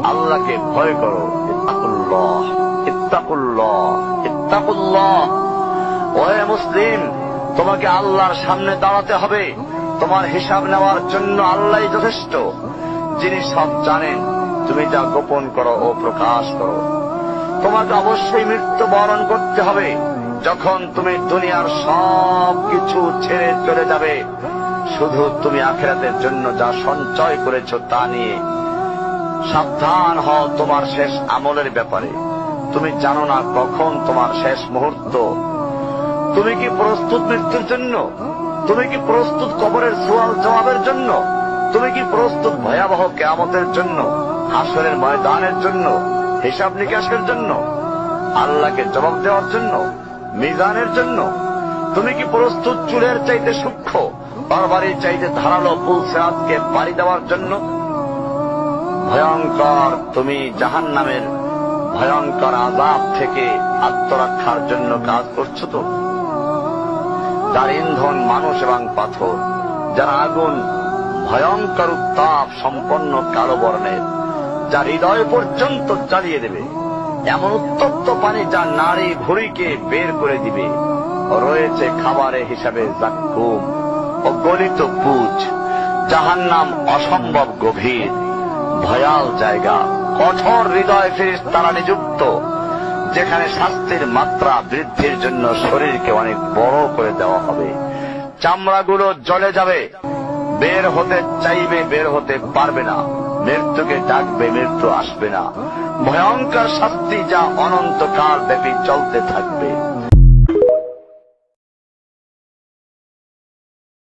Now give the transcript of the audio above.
আল্লাহকে ভয় করো। ইত্তাকুল্লাহ, ইত্তাকুল্লাহ, ইত্তাকুল্লাহ। ওহে মুসলিম, তোমাকে আল্লাহর সামনে দাঁড়াতে হবে। তোমার হিসাব নেওয়ার জন্য আল্লাহই যথেষ্ট, যিনি সব জানেন। তুমি যা গোপন করো ও প্রকাশ করো। তোমাকে অবশ্যই মৃত্যু বরণ করতে হবে। যখন তুমি দুনিয়ার সব কিছু ছেড়ে চলে যাবে, শুধু তুমি আখিরাতের জন্য যা সঞ্চয় করেছো তা নিয়ে সাবধান হও তোমার শেষ আমলের ব্যাপারে। তুমি জানো না কখন তোমার শেষ মুহূর্ত। তুমি কি প্রস্তুত মৃত্যুর জন্য? তুমি কি প্রস্তুত কবরের সওয়াল জবাবের জন্য? তুমি কি প্রস্তুত ভয়াবহ কিয়ামতের জন্য, হাসরের ময়দানের জন্য, হিসাব নিকাশের জন্য, আল্লাহকে জবাব দেওয়ার জন্য, মিজানের জন্য? তুমি কি প্রস্তুত চুলের চাইতে সূক্ষ্ম, তরবারির চাইতে ধারালো পুলসিরাতকে পাড়ি দেওয়ার জন্য? ভয়ঙ্কর তুমি জাহান্নামের ভয়ঙ্কর আযাব থেকে আত্মরক্ষার জন্য কাজ করছো তো? যার ইন্ধন মানুষ এবং পাথর, যার আগুন ভয়ঙ্কর উত্তাপ সম্পন্ন কালো বর্ণের, যা হৃদয় পর্যন্ত জ্বালিয়ে দেবে, এমন উত্তপ্ত পানি যা নাড়ি ভুঁড়িকে বের করে দিবে। রয়েছে খাবারে হিসাবে জাক্কুম ও গলিত পুঁজ। জাহান্নাম অসম্ভব গভীর, ভয়াল জায়গা, কঠোর হৃদয় ফেরেশতারা নিযুক্ত, যেখানে শাস্তির মাত্রা বৃদ্ধির জন্য শরীরকে অনেক বড় করে দেওয়া হবে। চামড়াগুলো জ্বলে যাবে, বের হতে চাইবে, বের হতে পারবে না। মৃত্যুকে ডাকবে, মৃত্যু আসবে না। ভয়ঙ্কর শাস্তি যা অনন্তকাল ব্যাপী চলতে থাকবে।